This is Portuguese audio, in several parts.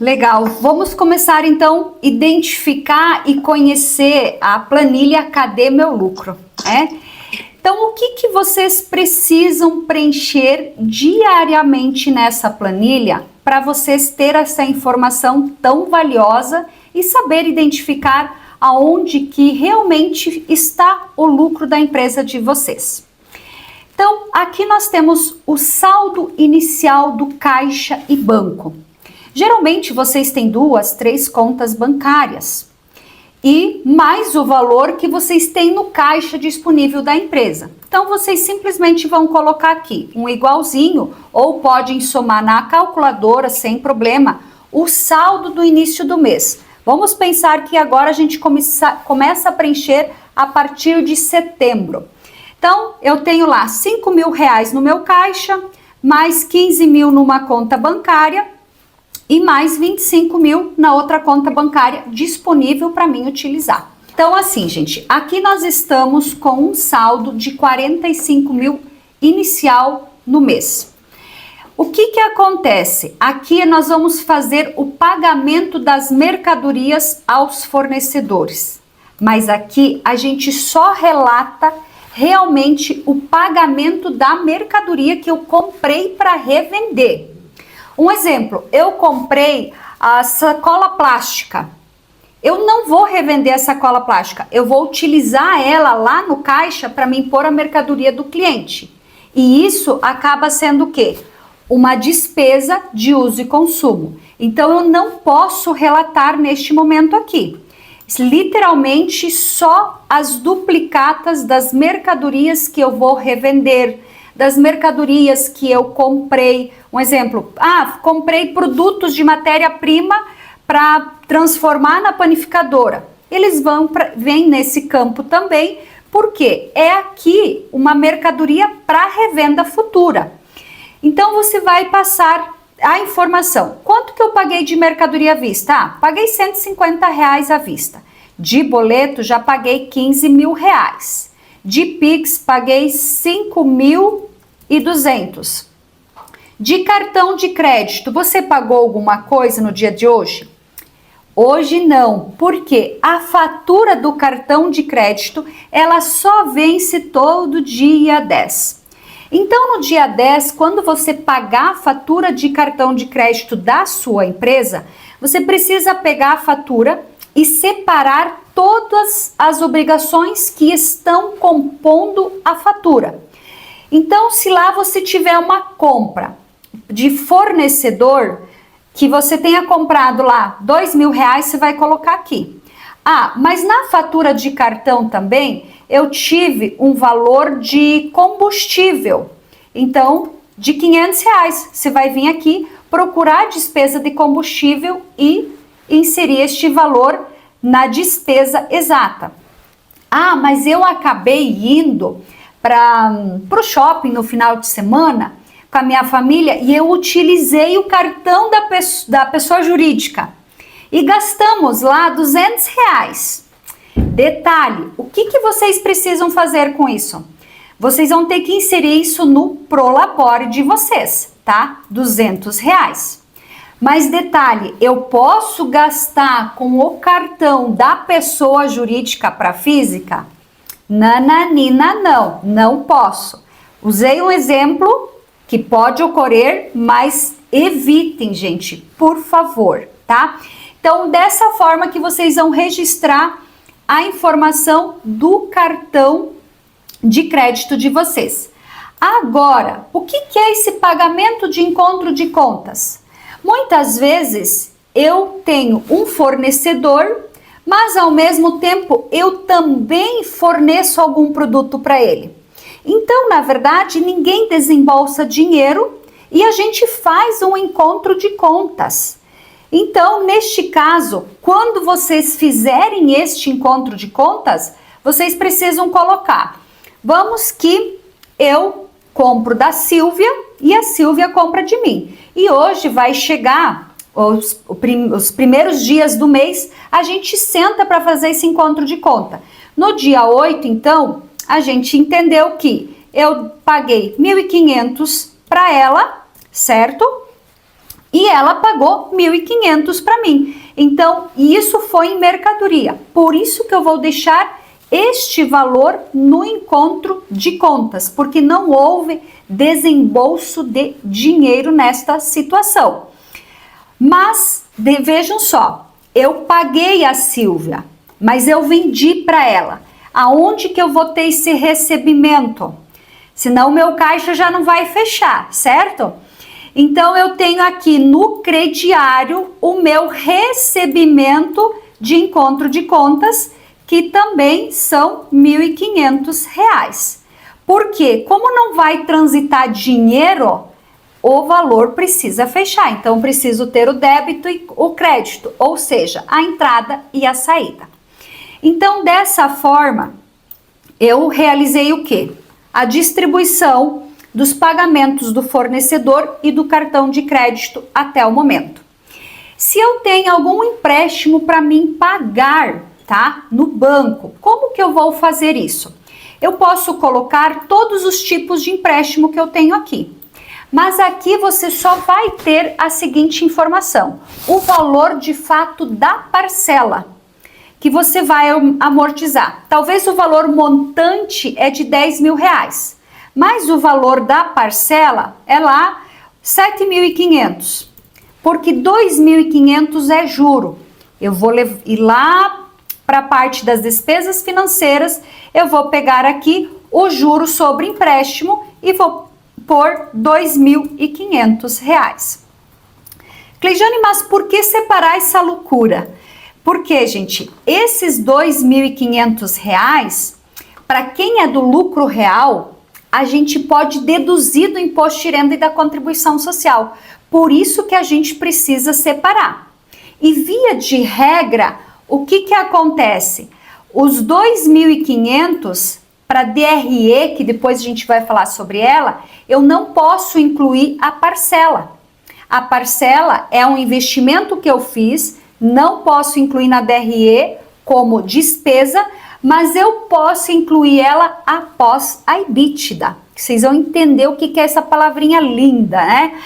Legal, vamos começar então a identificar e conhecer a planilha Cadê Meu Lucro? Então, o que vocês precisam preencher diariamente nessa planilha para vocês terem essa informação tão valiosa e saber identificar aonde que realmente está o lucro da empresa de vocês? Então, aqui nós temos o saldo inicial do caixa e banco. Geralmente vocês têm 2, 3 contas bancárias e mais o valor que vocês têm no caixa disponível da empresa. Então vocês simplesmente vão colocar aqui um igualzinho ou podem somar na calculadora sem problema o saldo do início do mês. Vamos pensar que agora a gente começa a preencher a partir de setembro. Então eu tenho lá R$5.000 no meu caixa, mais 15 mil numa conta bancária e mais 25 mil na outra conta bancária disponível para mim utilizar. Então assim, gente, aqui nós estamos com um saldo de 45 mil inicial no mês. O que acontece? Aqui nós vamos fazer o pagamento das mercadorias aos fornecedores, mas aqui a gente só relata realmente o pagamento da mercadoria que eu comprei para revender. Um exemplo, eu comprei a sacola plástica. Eu não vou revender a sacola plástica, eu vou utilizar ela lá no caixa para me pôr a mercadoria do cliente. E isso acaba sendo o quê? Uma despesa de uso e consumo. Então eu não posso relatar neste momento aqui. Literalmente só as duplicatas das mercadorias que eu vou revender, das mercadorias que eu comprei. Um exemplo, comprei produtos de matéria-prima para transformar na panificadora. Eles vêm nesse campo também, porque é aqui uma mercadoria para revenda futura. Então você vai passar a informação. Quanto que eu paguei de mercadoria à vista? Paguei R$150 à vista. De boleto já paguei R$15.000. De Pix paguei 5.200. De cartão de crédito, você pagou alguma coisa no dia de hoje? Hoje não, porque a fatura do cartão de crédito, ela só vence todo dia 10. Então, no dia 10, quando você pagar a fatura de cartão de crédito da sua empresa, você precisa pegar a fatura e separar todas as obrigações que estão compondo a fatura. Então, se lá você tiver uma compra de fornecedor, que você tenha comprado lá R$2.000, você vai colocar aqui. Mas na fatura de cartão também, eu tive um valor de combustível. Então, de R$500, você vai vir aqui procurar a despesa de combustível e inserir este valor na despesa exata. Mas eu acabei indo para o shopping no final de semana com a minha família e eu utilizei o cartão da pessoa jurídica e gastamos lá R$200. Detalhe, o que vocês precisam fazer com isso? Vocês vão ter que inserir isso no Prolabore de vocês, tá? R$200. Mas detalhe, eu posso gastar com o cartão da pessoa jurídica para física? Nananina, não posso. Usei um exemplo que pode ocorrer, mas evitem, gente, por favor, tá? Então, dessa forma que vocês vão registrar a informação do cartão de crédito de vocês. Agora, o que é esse pagamento de encontro de contas? Muitas vezes eu tenho um fornecedor, mas ao mesmo tempo eu também forneço algum produto para ele. Então, na verdade, ninguém desembolsa dinheiro e a gente faz um encontro de contas. Então, neste caso, quando vocês fizerem este encontro de contas, vocês precisam colocar. Vamos que eu compro da Silvia e a Silvia compra de mim. E hoje vai chegar os primeiros dias do mês, a gente senta para fazer esse encontro de conta. No dia 8, então, a gente entendeu que eu paguei 1.500 para ela, certo? e ela pagou 1.500 para mim. Então, isso foi em mercadoria. Por isso que eu vou deixar este valor no encontro de contas, porque não houve desembolso de dinheiro nesta situação. Mas, vejam só, eu paguei a Silvia, mas eu vendi para ela. Aonde que eu vou ter esse recebimento? Senão o meu caixa já não vai fechar, certo? Então, eu tenho aqui no crediário o meu recebimento de encontro de contas, que também são R$ 1.500. Porque, como não vai transitar dinheiro, o valor precisa fechar. Então, preciso ter o débito e o crédito, ou seja, a entrada e a saída. Então, dessa forma, eu realizei o quê? A distribuição dos pagamentos do fornecedor e do cartão de crédito até o momento. Se eu tenho algum empréstimo para mim pagar, tá? No banco, como que eu vou fazer isso? Eu posso colocar todos os tipos de empréstimo que eu tenho aqui. Mas aqui você só vai ter a seguinte informação: o valor de fato da parcela que você vai amortizar. Talvez o valor montante é de R$ 10.000, mas o valor da parcela é lá 7.500, porque 2.500 é juro. Eu vou ir lá para a parte das despesas financeiras, eu vou pegar aqui o juro sobre empréstimo e vou por R$ 2.500. Cleijane, mas por que separar essa loucura? Porque, gente, esses R$ 2.500, para quem é do lucro real, a gente pode deduzir do imposto de renda e da contribuição social. Por isso que a gente precisa separar. E via de regra, o que acontece? Os 2.500 para DRE, que depois a gente vai falar sobre ela, eu não posso incluir a parcela. A parcela é um investimento que eu fiz, não posso incluir na DRE como despesa, mas eu posso incluir ela após a EBITDA. Vocês vão entender o que é essa palavrinha linda, né?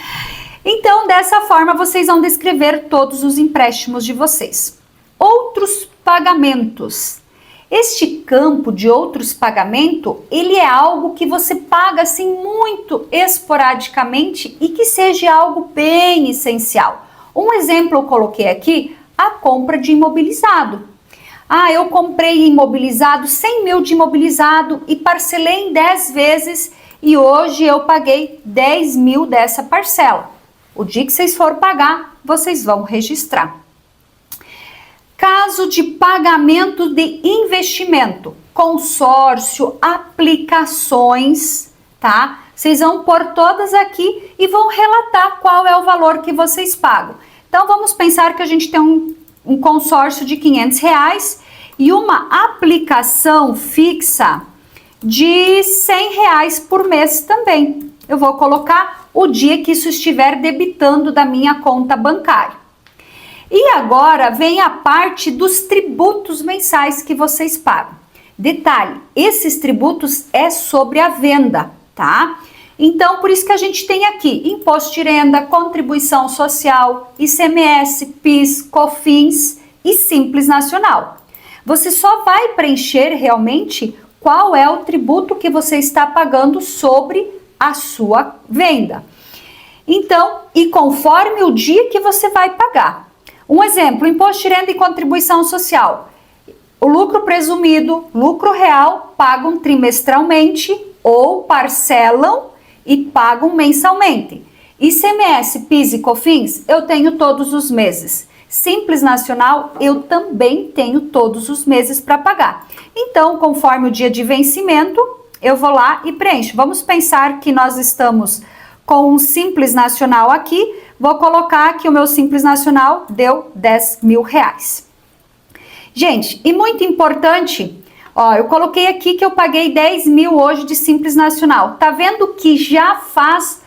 Então, dessa forma, vocês vão descrever todos os empréstimos de vocês. Outros pagamentos. Este campo de outros pagamentos, ele é algo que você paga assim muito esporadicamente e que seja algo bem essencial. Um exemplo eu coloquei aqui, a compra de imobilizado. Eu comprei imobilizado, 100 mil de imobilizado e parcelei em 10 vezes e hoje eu paguei 10 mil dessa parcela. O dia que vocês for pagar, vocês vão registrar. Caso de pagamento de investimento, consórcio, aplicações, tá? Vocês vão pôr todas aqui e vão relatar qual é o valor que vocês pagam. Então, vamos pensar que a gente tem um consórcio de R$500 e uma aplicação fixa de R$100 por mês também. Eu vou colocar o dia que isso estiver debitando da minha conta bancária. E agora vem a parte dos tributos mensais que vocês pagam. Detalhe, esses tributos é sobre a venda, tá? Então, por isso que a gente tem aqui imposto de renda, contribuição social, ICMS, PIS, COFINS e Simples Nacional. Você só vai preencher realmente qual é o tributo que você está pagando sobre a sua venda. Então, e conforme o dia que você vai pagar. Um exemplo, imposto de renda e contribuição social. O lucro presumido, lucro real, pagam trimestralmente ou parcelam e pagam mensalmente. ICMS, PIS e COFINS, eu tenho todos os meses. Simples Nacional, eu também tenho todos os meses para pagar. Então, conforme o dia de vencimento, eu vou lá e preencho. Vamos pensar que nós estamos com um Simples Nacional aqui, vou colocar que o meu Simples Nacional deu R$10.000. Gente, e muito importante, ó, eu coloquei aqui que eu paguei 10 mil hoje de Simples Nacional. Tá vendo que já faz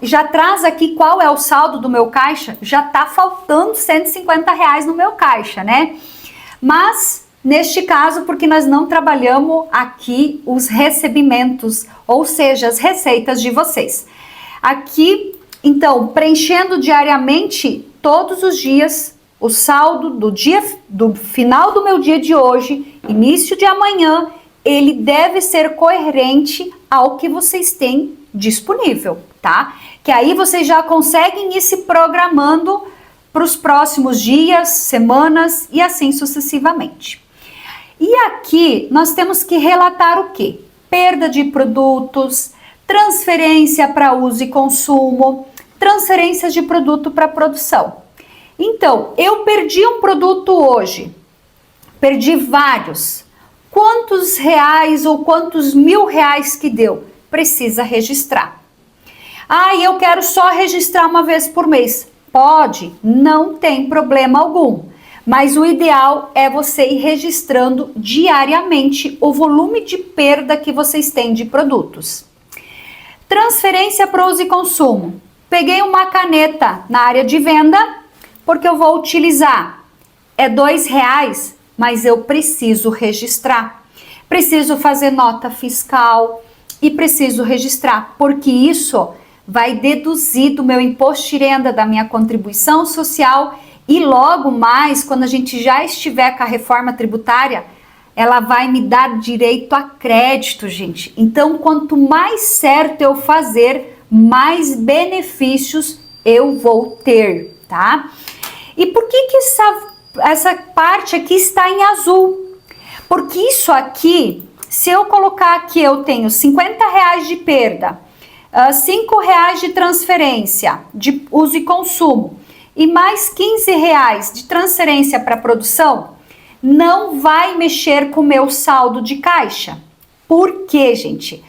já traz aqui qual é o saldo do meu caixa? Já tá faltando R$150 no meu caixa, né? Mas, neste caso, porque nós não trabalhamos aqui os recebimentos, ou seja, as receitas de vocês. Aqui Então, preenchendo diariamente, todos os dias, o saldo do final do meu dia de hoje, início de amanhã, ele deve ser coerente ao que vocês têm disponível, tá? Que aí vocês já conseguem ir se programando para os próximos dias, semanas e assim sucessivamente. E aqui nós temos que relatar o quê? Perda de produtos, transferência para uso e consumo, transferências de produto para produção. Então, eu perdi um produto hoje, perdi vários. Quantos reais ou quantos R$ 1.000 que deu? Precisa registrar. Ah, eu quero só registrar uma vez por mês. Pode, não tem problema algum. Mas o ideal é você ir registrando diariamente o volume de perda que vocês têm de produtos. Transferência para uso e consumo. Peguei uma caneta na área de venda, porque eu vou utilizar. É R$ 2, mas eu preciso registrar. Preciso fazer nota fiscal e preciso registrar, porque isso vai deduzir do meu imposto de renda, da minha contribuição social, e logo mais, quando a gente já estiver com a reforma tributária, ela vai me dar direito a crédito, gente. Então, quanto mais certo eu fazer, mais benefícios eu vou ter, tá? E por que essa parte aqui está em azul? Porque isso aqui, se eu colocar aqui, eu tenho R$ 50 de perda, R$ 5 de transferência de uso e consumo e mais R$ 15 de transferência para produção, não vai mexer com o meu saldo de caixa. Por quê, gente?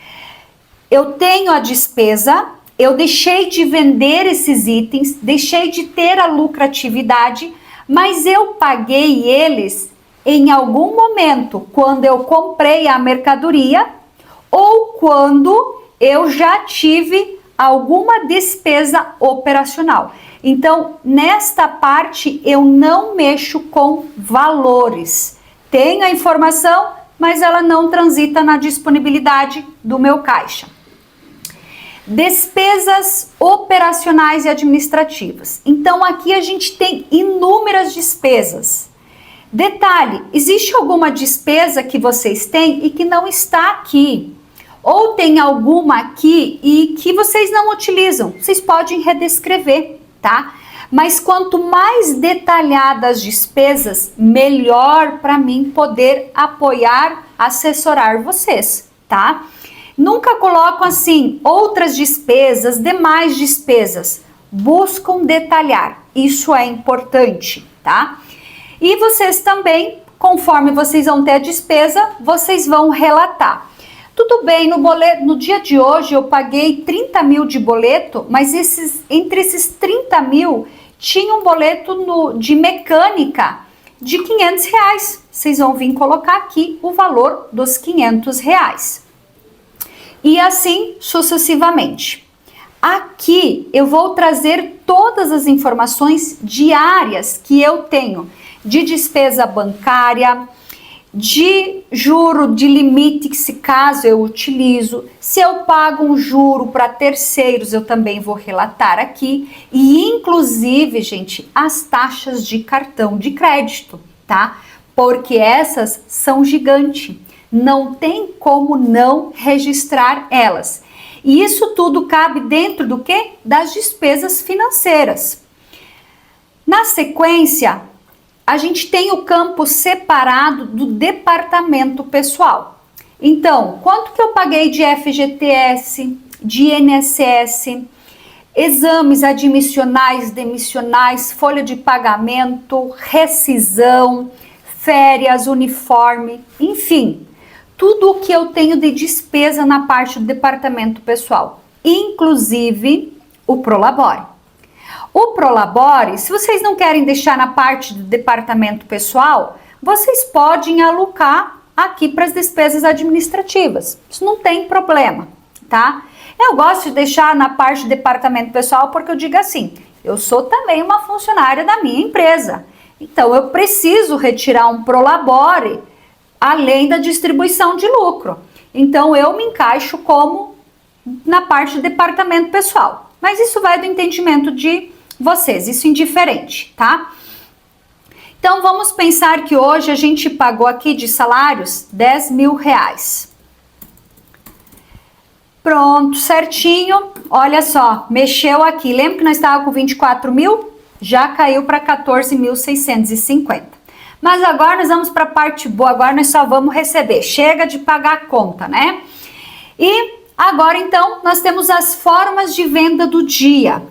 Eu tenho a despesa, eu deixei de vender esses itens, deixei de ter a lucratividade, mas eu paguei eles em algum momento, quando eu comprei a mercadoria ou quando eu já tive alguma despesa operacional. Então, nesta parte, eu não mexo com valores. Tenho a informação, mas ela não transita na disponibilidade do meu caixa. Despesas operacionais e administrativas. Então, aqui a gente tem inúmeras despesas. Detalhe, existe alguma despesa que vocês têm e que não está aqui? Ou tem alguma aqui e que vocês não utilizam? Vocês podem redescrever, tá? Mas quanto mais detalhadas as despesas, melhor para mim poder apoiar, assessorar vocês, tá? Nunca colocam assim, outras despesas, demais despesas. Buscam detalhar, isso é importante, tá? E vocês também, conforme vocês vão ter a despesa, vocês vão relatar. Tudo bem, no dia de hoje eu paguei 30 mil de boleto, mas entre esses 30 mil tinha um boleto de mecânica de R$ 500. Vocês vão vir colocar aqui o valor dos R$ 500. E assim sucessivamente. Aqui eu vou trazer todas as informações diárias que eu tenho de despesa bancária, de juro de limite, que se caso eu utilizo, se eu pago um juro para terceiros, eu também vou relatar aqui, e inclusive, gente, as taxas de cartão de crédito, tá? Porque essas são gigantes, não tem como não registrar elas. E isso tudo cabe dentro do quê? Das despesas financeiras. Na sequência, a gente tem o campo separado do departamento pessoal. Então, quanto que eu paguei de FGTS, de INSS, exames admissionais, demissionais, folha de pagamento, rescisão, férias, uniforme, enfim, tudo o que eu tenho de despesa na parte do departamento pessoal, inclusive o Prolabore. O Prolabore, se vocês não querem deixar na parte do departamento pessoal, vocês podem alocar aqui para as despesas administrativas. Isso não tem problema, tá? Eu gosto de deixar na parte do departamento pessoal porque eu digo assim, eu sou também uma funcionária da minha empresa. Então, eu preciso retirar um Prolabore além da distribuição de lucro. Então, eu me encaixo como na parte do departamento pessoal. Mas isso vai do entendimento de vocês, isso indiferente, tá? Então, vamos pensar que hoje a gente pagou aqui de salários R$10.000. Pronto, certinho. Olha só, mexeu aqui. Lembra que nós estávamos com 24 mil? Já caiu para 14.650. Mas agora nós vamos para a parte boa. Agora nós só vamos receber. Chega de pagar a conta, né? E agora, então, nós temos as formas de venda do dia.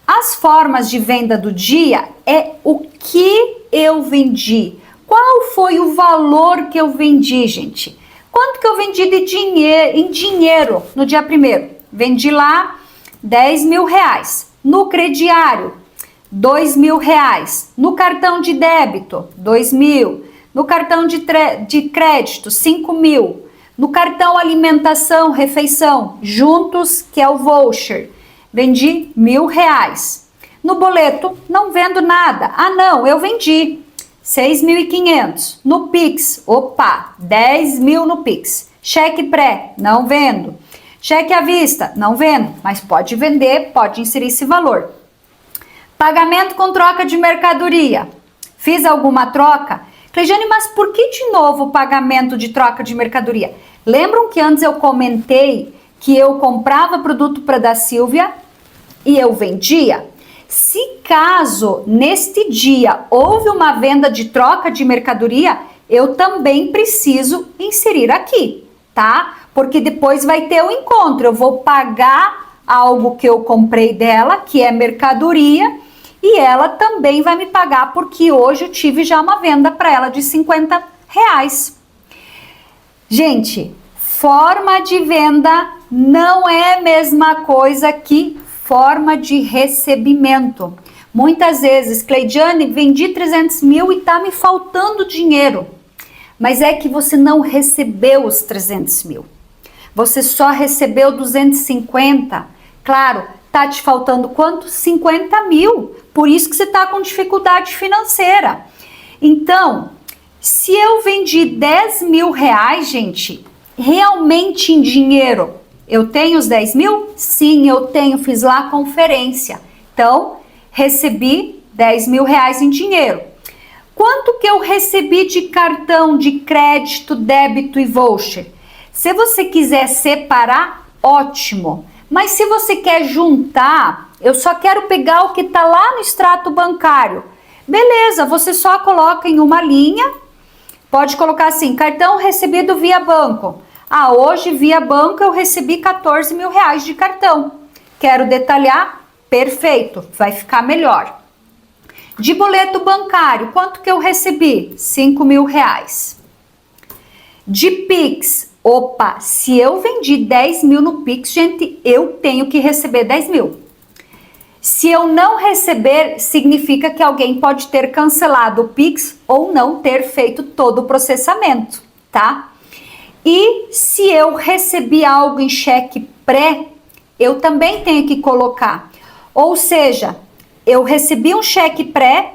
As formas de venda do dia é o que eu vendi. Qual foi o valor que eu vendi, gente? Quanto que eu vendi de dinheiro, em dinheiro no dia 1º? Vendi lá R$10.000. No crediário, R$2.000. No cartão de débito, R$2.000. No cartão de crédito, R$5.000. No cartão alimentação, refeição, juntos, que é o voucher, vendi R$1.000. No boleto, não vendo nada. Ah, não, eu vendi R$6.500. No Pix, opa, R$10.000 no Pix. Cheque pré, não vendo. Cheque à vista, não vendo, mas pode vender, pode inserir esse valor. Pagamento com troca de mercadoria. Fiz alguma troca? Cleijane, mas por que de novo o pagamento de troca de mercadoria? Lembram que antes eu comentei que eu comprava produto para da Silvia e eu vendia? Se caso neste dia houve uma venda de troca de mercadoria, eu também preciso inserir aqui, tá? Porque depois vai ter o encontro, eu vou pagar algo que eu comprei dela, que é mercadoria, e ela também vai me pagar porque hoje eu tive já uma venda para ela de R$50. Gente, forma de venda não é a mesma coisa que forma de recebimento. Muitas vezes, Cleidiane, vendi 300 mil e tá me faltando dinheiro. Mas é que você não recebeu os 300 mil. Você só recebeu 250. Claro, tá te faltando quanto? 50 mil. Por isso que você tá com dificuldade financeira. Então, se eu vendi R$10.000, gente, realmente em dinheiro, eu tenho os 10 mil? Sim, eu tenho, fiz lá a conferência. Então, recebi R$10.000 em dinheiro. Quanto que eu recebi de cartão de crédito, débito e voucher? Se você quiser separar, ótimo. Mas se você quer juntar, eu só quero pegar o que está lá no extrato bancário. Beleza, você só coloca em uma linha, pode colocar assim, cartão recebido via banco. Ah, hoje via banco eu recebi R$14.000 de cartão. Quero detalhar? Perfeito, vai ficar melhor. De boleto bancário, quanto que eu recebi? R$5.000. De Pix, opa, se eu vendi 10 mil no Pix, gente, eu tenho que receber 10 mil. Se eu não receber, significa que alguém pode ter cancelado o Pix ou não ter feito todo o processamento, tá? E se eu recebi algo em cheque pré, eu também tenho que colocar. Ou seja, eu recebi um cheque pré,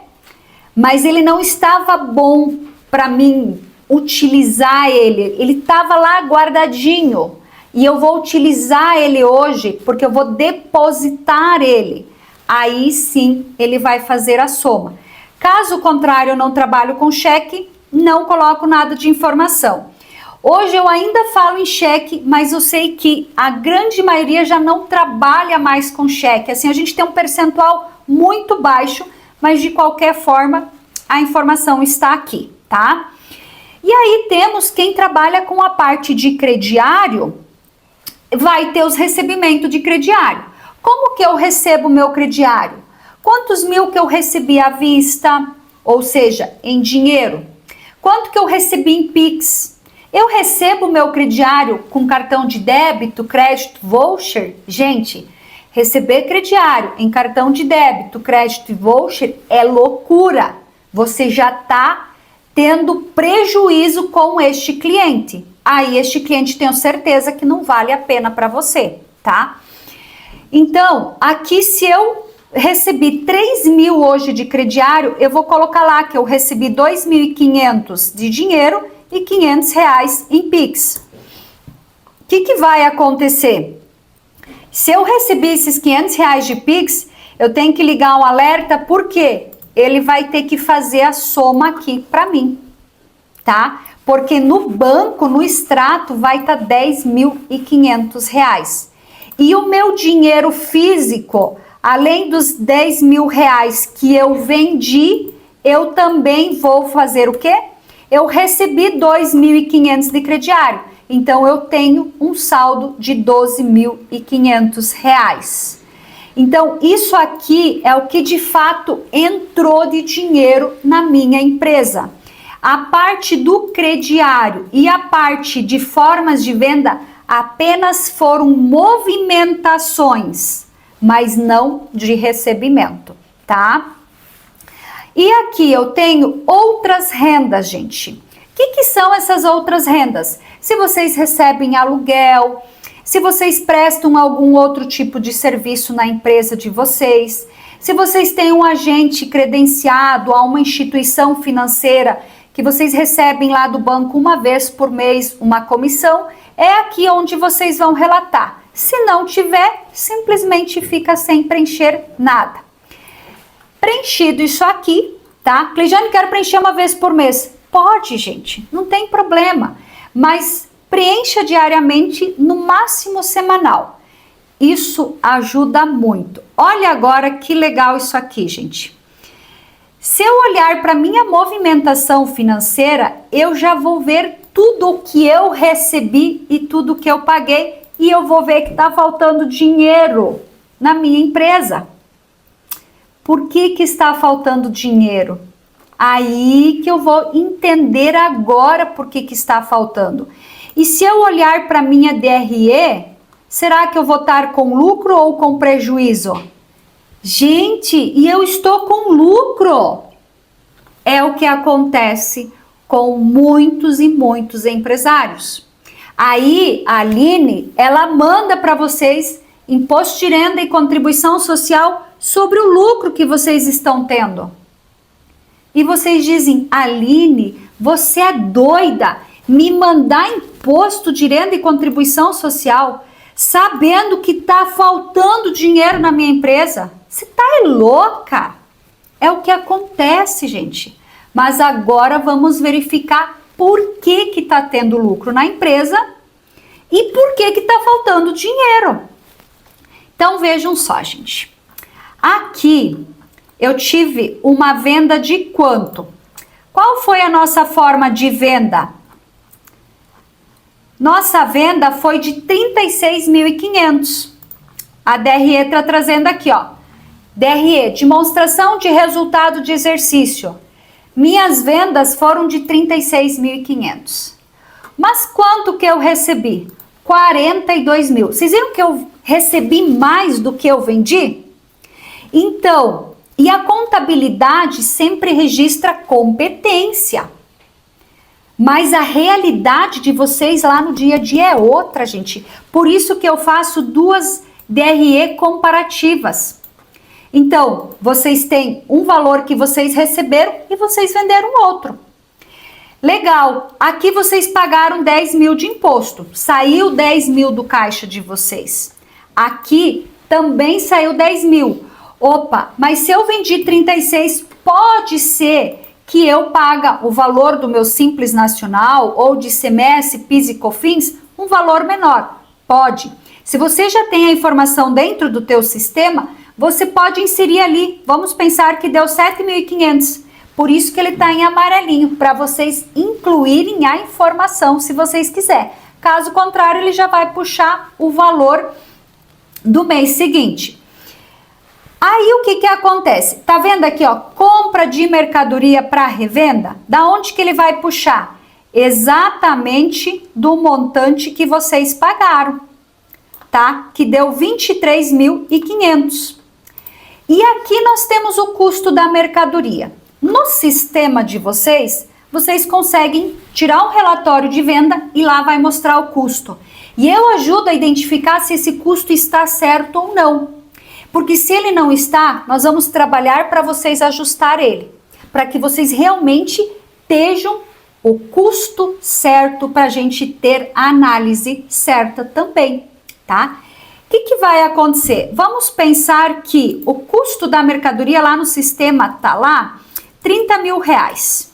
mas ele não estava bom para mim utilizar ele. Ele estava lá guardadinho e eu vou utilizar ele hoje porque eu vou depositar ele. Aí sim ele vai fazer a soma. Caso contrário, eu não trabalho com cheque, não coloco nada de informação. Hoje eu ainda falo em cheque, mas eu sei que a grande maioria já não trabalha mais com cheque. Assim, a gente tem um percentual muito baixo, mas de qualquer forma a informação está aqui, tá? E aí temos quem trabalha com a parte de crediário, vai ter os recebimentos de crediário. Como que eu recebo o meu crediário? Quantos mil que eu recebi à vista, ou seja, em dinheiro? Quanto que eu recebi em Pix? Eu recebo o meu crediário com cartão de débito, crédito, voucher? Gente, receber crediário em cartão de débito, crédito e voucher é loucura. Você já está tendo prejuízo com este cliente. Aí este cliente tenho certeza que não vale a pena para você, tá? Então, aqui se eu recebi 3 mil hoje de crediário, eu vou colocar lá que eu recebi 2.500 de dinheiro e R$500 em Pix. O que vai acontecer? Se eu recebi esses R$ 500 de Pix, eu tenho que ligar um alerta, porque ele vai ter que fazer a soma aqui para mim, tá? Porque no banco, no extrato, vai estar R$ 10.500. E o meu dinheiro físico, além dos R$ 10.000 que eu vendi, eu também vou fazer o quê? Eu recebi R$ 2.500 de crediário. Então, eu tenho um saldo de R$ 12.500. Então, isso aqui é o que de fato entrou de dinheiro na minha empresa. A parte do crediário e a parte de formas de venda apenas foram movimentações, mas não de recebimento, tá? E aqui eu tenho outras rendas, gente. O que são essas outras rendas? Se vocês recebem aluguel, se vocês prestam algum outro tipo de serviço na empresa de vocês, se vocês têm um agente credenciado a uma instituição financeira que vocês recebem lá do banco uma vez por mês uma comissão, é aqui onde vocês vão relatar. Se não tiver, simplesmente fica sem preencher nada. Preenchido isso aqui, tá? Cleijane, quero preencher uma vez por mês. Pode, gente, não tem problema, mas preencha diariamente, no máximo semanal. Isso ajuda muito. Olha agora que legal isso aqui, gente. Se eu olhar para minha movimentação financeira, eu já vou ver tudo o que eu recebi e tudo o que eu paguei, e eu vou ver que está faltando dinheiro na minha empresa. Por que está faltando dinheiro? Aí que eu vou entender agora por que está faltando. E se eu olhar para minha DRE, será que eu vou estar com lucro ou com prejuízo? Gente, e eu estou com lucro. É o que acontece com muitos e muitos empresários. Aí a Aline, ela manda para vocês imposto de renda e contribuição social sobre o lucro que vocês estão tendo. E vocês dizem: Aline, você é doida, me mandar imposto de renda e contribuição social, sabendo que está faltando dinheiro na minha empresa? Você tá louca? É o que acontece, gente. Mas agora vamos verificar por que está tendo lucro na empresa e por que está faltando dinheiro. Então vejam só, gente. Aqui eu tive uma venda de quanto? Qual foi a nossa forma de venda? Nossa venda foi de 36.500. A DRE está trazendo aqui, ó. DRE, demonstração de resultado de exercício. Minhas vendas foram de 36.500. Mas quanto que eu recebi? 42 mil. Vocês viram que eu recebi mais do que eu vendi? Então, e a contabilidade sempre registra competência. Mas a realidade de vocês lá no dia a dia é outra, gente. Por isso que eu faço duas DRE comparativas. Então, vocês têm um valor que vocês receberam e vocês venderam outro. Legal, aqui vocês pagaram 10 mil de imposto. Saiu 10 mil do caixa de vocês. Aqui também saiu 10 mil. Opa, mas se eu vendi 36, pode ser que eu paga o valor do meu Simples Nacional ou de ICMS, PIS e COFINS, um valor menor. Pode. Se você já tem a informação dentro do teu sistema, você pode inserir ali. Vamos pensar que deu 7.500. Por isso que ele está em amarelinho, para vocês incluírem a informação se vocês quiserem. Caso contrário, ele já vai puxar o valor do mês seguinte. Aí o que acontece? Tá vendo aqui, ó, compra de mercadoria para revenda? Da onde que ele vai puxar? Exatamente do montante que vocês pagaram, tá? Que deu 23.500. E aqui nós temos o custo da mercadoria. No sistema de vocês, vocês conseguem tirar um relatório de venda e lá vai mostrar o custo. E eu ajudo a identificar se esse custo está certo ou não. Porque se ele não está, nós vamos trabalhar para vocês ajustar ele. Para que vocês realmente estejam o custo certo para a gente ter a análise certa também, tá? que vai acontecer? Vamos pensar que o custo da mercadoria lá no sistema tá lá 30 mil reais.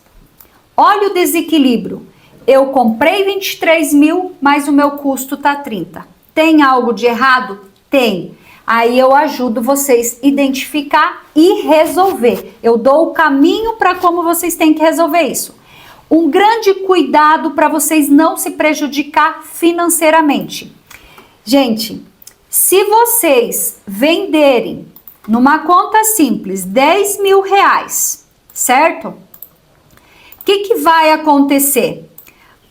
Olha o desequilíbrio. Eu comprei 23 mil, mas o meu custo tá 30. Tem algo de errado? Tem. Aí eu ajudo vocês a identificar e resolver. Eu dou o caminho para como vocês têm que resolver isso. Um grande cuidado para vocês não se prejudicar financeiramente. Gente, se vocês venderem numa conta simples 10 mil reais, certo? O que vai acontecer?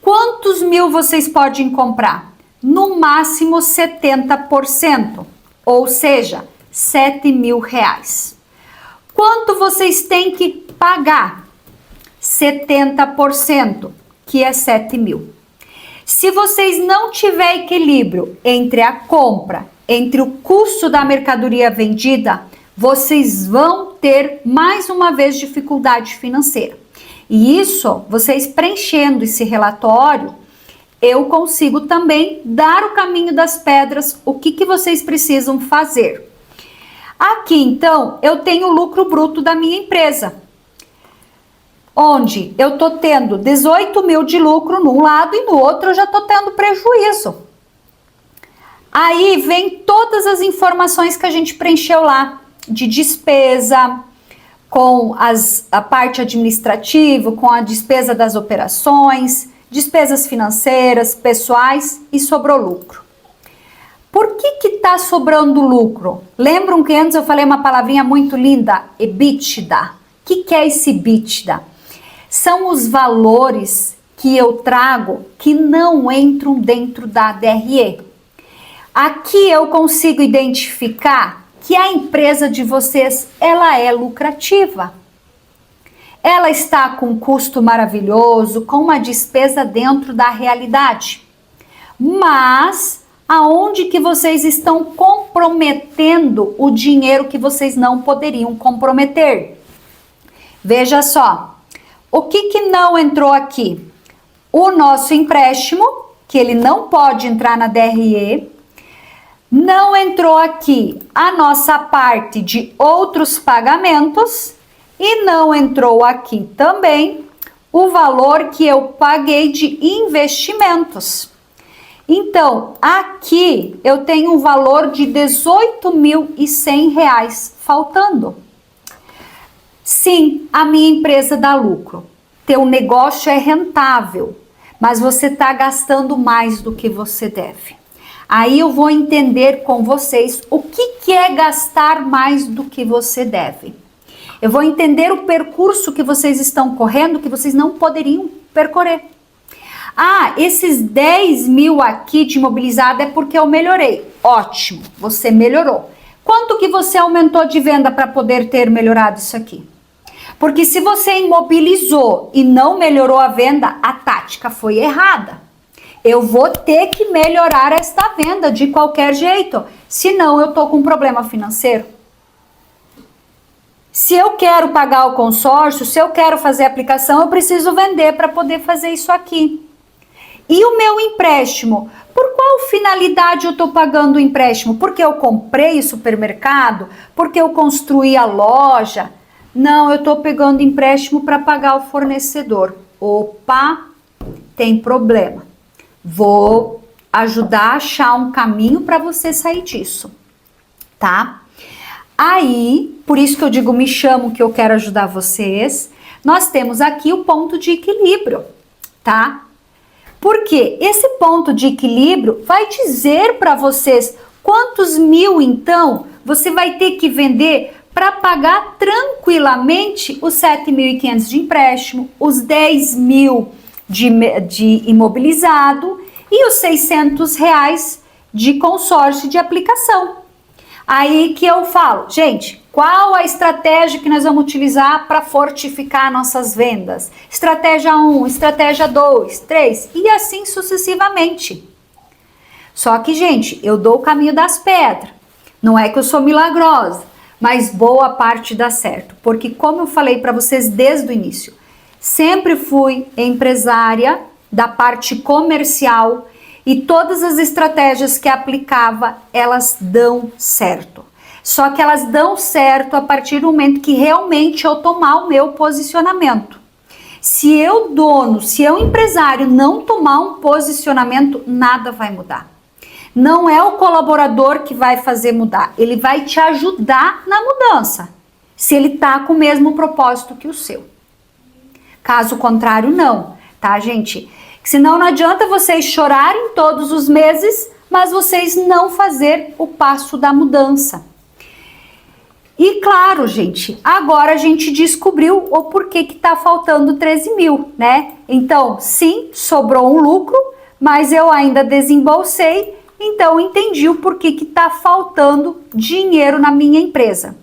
Quantos mil vocês podem comprar? No máximo 70%, ou seja, 7 mil reais. Quanto vocês têm que pagar? 70%, que é 7 mil. Se vocês não tiverem equilíbrio entre a compra, entre o custo da mercadoria vendida, vocês vão ter mais uma vez dificuldade financeira. E isso, vocês preenchendo esse relatório, eu consigo também dar o caminho das pedras, o que vocês precisam fazer. Aqui, então, eu tenho o lucro bruto da minha empresa, onde eu tô tendo 18 mil de lucro num lado e no outro eu já tô tendo prejuízo. Aí vem todas as informações que a gente preencheu lá, de despesa, com a parte administrativa, com a despesa das operações, despesas financeiras, pessoais e sobrou lucro. Por que tá sobrando lucro? Lembram que antes eu falei uma palavrinha muito linda? EBITDA. O que é esse EBITDA? São os valores que eu trago que não entram dentro da DRE. Aqui eu consigo identificar que a empresa de vocês, ela é lucrativa. Ela está com um custo maravilhoso, com uma despesa dentro da realidade. Mas aonde que vocês estão comprometendo o dinheiro que vocês não poderiam comprometer? Veja só, o que não entrou aqui? O nosso empréstimo, que ele não pode entrar na DRE. Não entrou aqui a nossa parte de outros pagamentos e não entrou aqui também o valor que eu paguei de investimentos. Então, aqui eu tenho um valor de R$ 18.100 faltando. Sim, a minha empresa dá lucro. Teu negócio é rentável, mas você está gastando mais do que você deve. Aí eu vou entender com vocês o que é gastar mais do que você deve. Eu vou entender o percurso que vocês estão correndo, que vocês não poderiam percorrer. Ah, esses 10 mil aqui de imobilizado é porque eu melhorei. Ótimo, você melhorou. Quanto que você aumentou de venda para poder ter melhorado isso aqui? Porque se você imobilizou e não melhorou a venda, a tática foi errada. Eu vou ter que melhorar esta venda de qualquer jeito, senão eu tô com um problema financeiro. Se eu quero pagar o consórcio, se eu quero fazer a aplicação, eu preciso vender para poder fazer isso aqui. E o meu empréstimo? Por qual finalidade eu estou pagando o empréstimo? Porque eu comprei o supermercado? Porque eu construí a loja? Não, eu estou pegando empréstimo para pagar o fornecedor. Opa, tem problema. Vou ajudar a achar um caminho para você sair disso, tá? Aí, por isso que eu digo, me chamo que eu quero ajudar vocês. Nós temos aqui o ponto de equilíbrio, tá? Porque esse ponto de equilíbrio vai dizer para vocês quantos mil, então, você vai ter que vender para pagar tranquilamente os 7.500 de empréstimo, os 10 mil de imobilizado e os 600 reais de consórcio de aplicação. Aí que eu falo, gente, qual a estratégia que nós vamos utilizar para fortificar nossas vendas? Estratégia 1, estratégia 2, 3 e assim sucessivamente. Só que, gente, eu dou o caminho das pedras. Não é que eu sou milagrosa, mas boa parte dá certo. Porque como eu falei para vocês desde o início, sempre fui empresária da parte comercial E todas as estratégias que aplicava, elas dão certo. Só que elas dão certo a partir do momento que realmente eu tomar o meu posicionamento. Se eu, dono, se eu, empresário, não tomar um posicionamento, nada vai mudar. Não é o colaborador que vai fazer mudar, ele vai te ajudar na mudança, se ele tá com o mesmo propósito que o seu. Caso contrário, não, tá, gente? Senão não adianta vocês chorarem todos os meses, mas vocês não fazer o passo da mudança. E claro, gente, agora a gente descobriu o porquê que tá faltando 13 mil, né? Então, sim, sobrou um lucro, mas eu ainda desembolsei, então entendi o porquê que tá faltando dinheiro na minha empresa.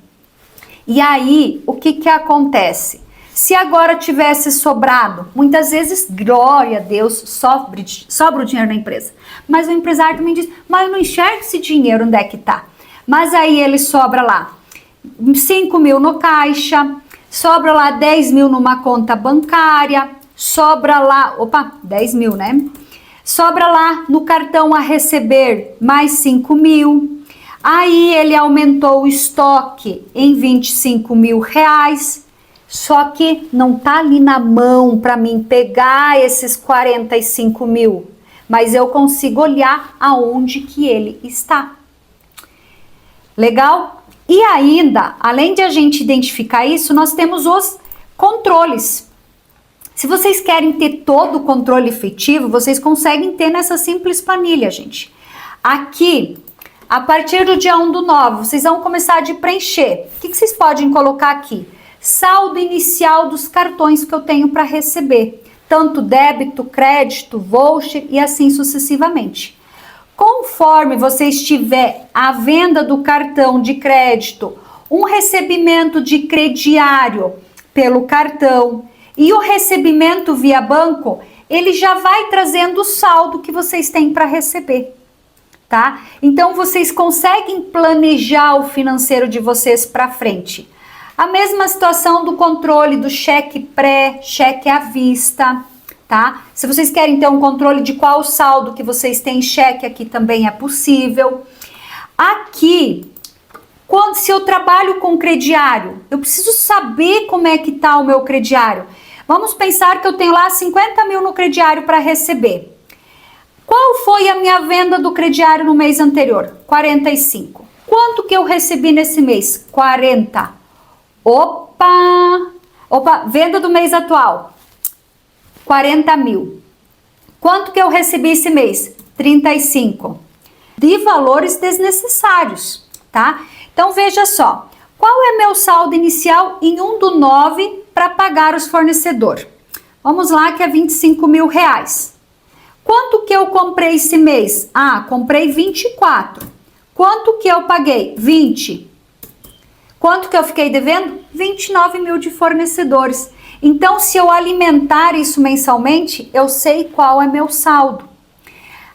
E aí, o que que acontece? Se agora tivesse sobrado, muitas vezes, glória a Deus, sobra o dinheiro na empresa. Mas o empresário também diz, mas eu não enxergo esse dinheiro, onde é que tá? Mas aí ele sobra lá 5 mil no caixa, sobra lá 10 mil numa conta bancária, sobra lá, 10 mil, né? Sobra lá no cartão a receber mais 5 mil. Aí ele aumentou o estoque em 25 mil reais. Só que não tá ali na mão para mim pegar esses 45 mil. Mas eu consigo olhar aonde que ele está. Legal? E ainda, além de a gente identificar isso, nós temos os controles. Se vocês querem ter todo o controle efetivo, vocês conseguem ter nessa simples planilha, gente. Aqui, a partir do dia 1/9, vocês vão começar a preencher. O que vocês podem colocar aqui? Saldo inicial dos cartões que eu tenho para receber. Tanto débito, crédito, voucher e assim sucessivamente. Conforme você estiver a venda do cartão de crédito, um recebimento de crediário pelo cartão e o recebimento via banco, ele já vai trazendo o saldo que vocês têm para receber, tá? Então vocês conseguem planejar o financeiro de vocês para frente. A mesma situação do controle do cheque pré, cheque à vista, tá? Se vocês querem ter um controle de qual saldo que vocês têm em cheque, aqui também é possível. Aqui, se eu trabalho com crediário, eu preciso saber como é que tá o meu crediário. Vamos pensar que eu tenho lá 50 mil no crediário para receber. Qual foi a minha venda do crediário no mês anterior? 45. Quanto que eu recebi nesse mês? 40. Opa, venda do mês atual, 40 mil. Quanto que eu recebi esse mês? 35. De valores desnecessários, tá? Então, veja só, qual é meu saldo inicial em 1/9 para pagar os fornecedores? Vamos lá, que é 25 mil reais. Quanto que eu comprei esse mês? Comprei 24. Quanto que eu paguei? 20. Quanto que eu fiquei devendo? 29 mil de fornecedores. Então, se eu alimentar isso mensalmente, eu sei qual é meu saldo.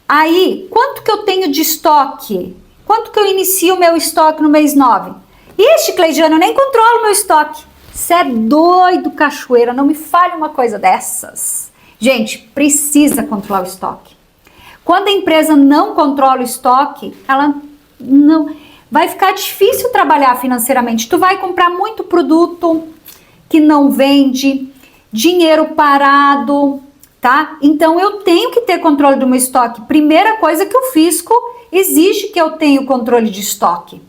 Aí, quanto que eu tenho de estoque? Quanto que eu inicio o meu estoque no mês 9? Ixi, Cleidiane, eu nem controlo meu estoque. Você é doido, cachoeira, não me fale uma coisa dessas. Gente, precisa controlar o estoque. Quando a empresa não controla o estoque, ela não... vai ficar difícil trabalhar financeiramente. Tu vai comprar muito produto que não vende, dinheiro parado, tá? Então eu tenho que ter controle do meu estoque. Primeira coisa que o fisco exige que eu tenha controle de estoque.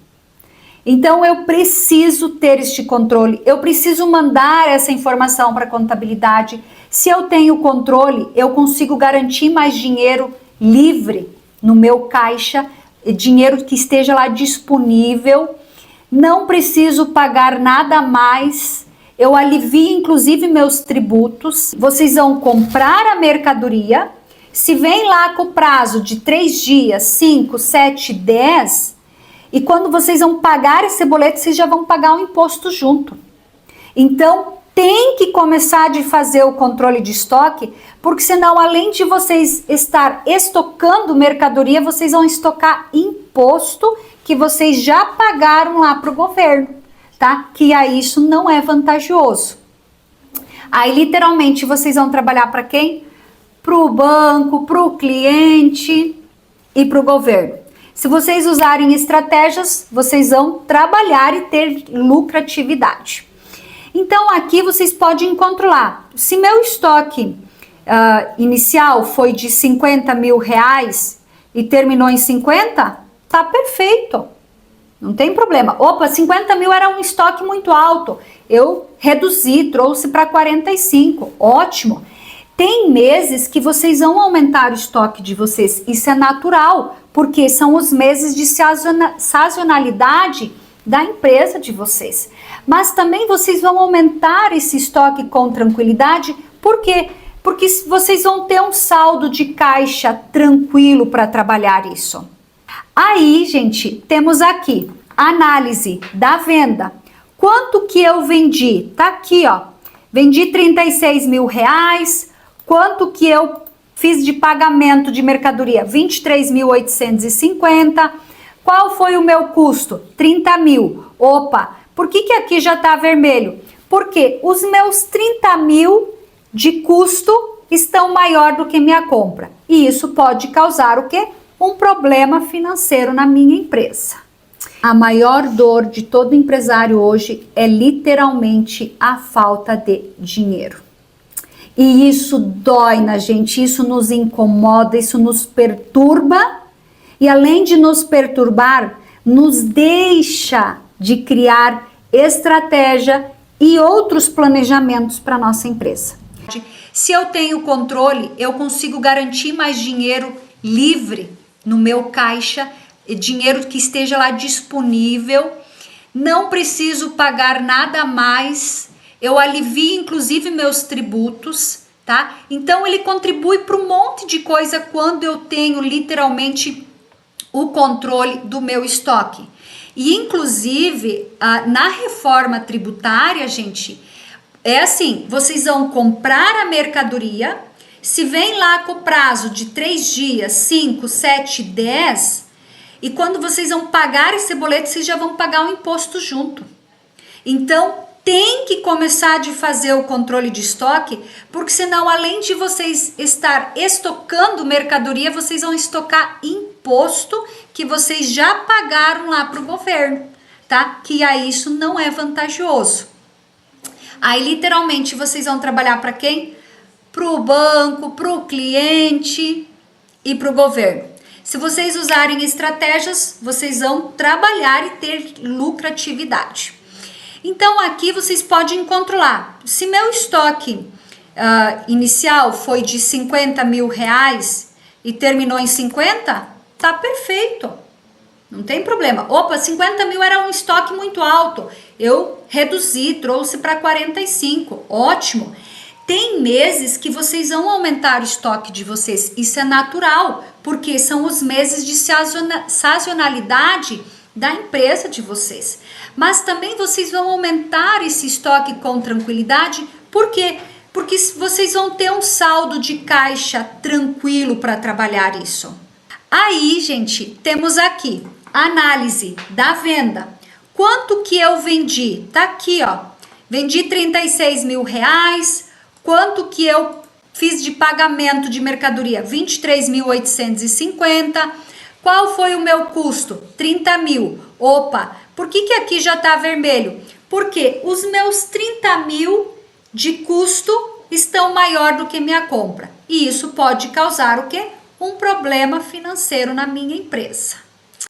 Então eu preciso ter este controle, eu preciso mandar essa informação para a contabilidade. Se eu tenho controle, eu consigo garantir mais dinheiro livre no meu caixa, dinheiro que esteja lá disponível, não preciso pagar nada mais, eu alivio inclusive meus tributos. Vocês vão comprar a mercadoria, se vem lá com o prazo de 3 dias, 5, 7, 10, e quando vocês vão pagar esse boleto, vocês já vão pagar o imposto junto. Então, tem que começar de fazer o controle de estoque, porque senão, além de vocês estar estocando mercadoria, vocês vão estocar imposto que vocês já pagaram lá para o governo, tá? Que aí isso não é vantajoso. Aí, literalmente, vocês vão trabalhar para quem? para o banco, para o cliente e para o governo. Se vocês usarem estratégias, vocês vão trabalhar e ter lucratividade. Então aqui vocês podem controlar. Se meu estoque inicial foi de 50 mil reais e terminou em 50, tá perfeito. Não tem problema. Opa, 50 mil era um estoque muito alto. Eu reduzi, trouxe para 45. Ótimo. Tem meses que vocês vão aumentar o estoque de vocês. Isso é natural, porque são os meses de sazonalidade da empresa de vocês. Mas também vocês vão aumentar esse estoque com tranquilidade. Por quê? Porque vocês vão ter um saldo de caixa tranquilo para trabalhar isso. Aí, gente, temos aqui análise da venda. Quanto que eu vendi? Tá aqui, ó. Vendi 36 mil reais. Quanto que eu fiz de pagamento de mercadoria? 23.850. Qual foi o meu custo? 30 mil. Opa, por que aqui já tá vermelho? Porque os meus 30 mil de custo estão maior do que minha compra. E isso pode causar o quê? Um problema financeiro na minha empresa. A maior dor de todo empresário hoje é literalmente a falta de dinheiro. E isso dói na gente, isso nos incomoda, isso nos perturba. E além de nos perturbar, nos deixa de criar estratégia e outros planejamentos para nossa empresa. Se eu tenho controle, eu consigo garantir mais dinheiro livre no meu caixa, dinheiro que esteja lá disponível, não preciso pagar nada mais, eu alivio inclusive meus tributos, tá? Então ele contribui para um monte de coisa quando eu tenho literalmente o controle do meu estoque. E inclusive na reforma tributária, gente, é assim, vocês vão comprar a mercadoria, se vem lá com o prazo de 3 dias, 5, 7, 10, e quando vocês vão pagar esse boleto, vocês já vão pagar o imposto junto. Então, tem que começar de fazer o controle de estoque, porque senão, além de vocês estar estocando mercadoria, vocês vão estocar imposto que vocês já pagaram lá para o governo, tá? Que aí isso não é vantajoso. Aí, literalmente, vocês vão trabalhar para quem? Para o banco, para o cliente e para o governo. Se vocês usarem estratégias, vocês vão trabalhar e ter lucratividade. Então, aqui vocês podem controlar. Se meu estoque inicial foi de 50 mil reais e terminou em 50, tá perfeito. Não tem problema. Opa, 50 mil era um estoque muito alto. Eu reduzi, trouxe para 45. Ótimo. Tem meses que vocês vão aumentar o estoque de vocês. Isso é natural, porque são os meses de sazonalidade da empresa de vocês. Mas também vocês vão aumentar esse estoque com tranquilidade. Por quê? Porque vocês vão ter um saldo de caixa tranquilo para trabalhar isso. Aí, gente, temos aqui análise da venda. Quanto que eu vendi? Tá aqui, ó. Vendi 36 mil reais. Quanto que eu fiz de pagamento de mercadoria? 23.850. Qual foi o meu custo? 30 mil. Opa, por que aqui já tá vermelho? Porque os meus 30 mil de custo estão maior do que minha compra. E isso pode causar o quê? Um problema financeiro na minha empresa.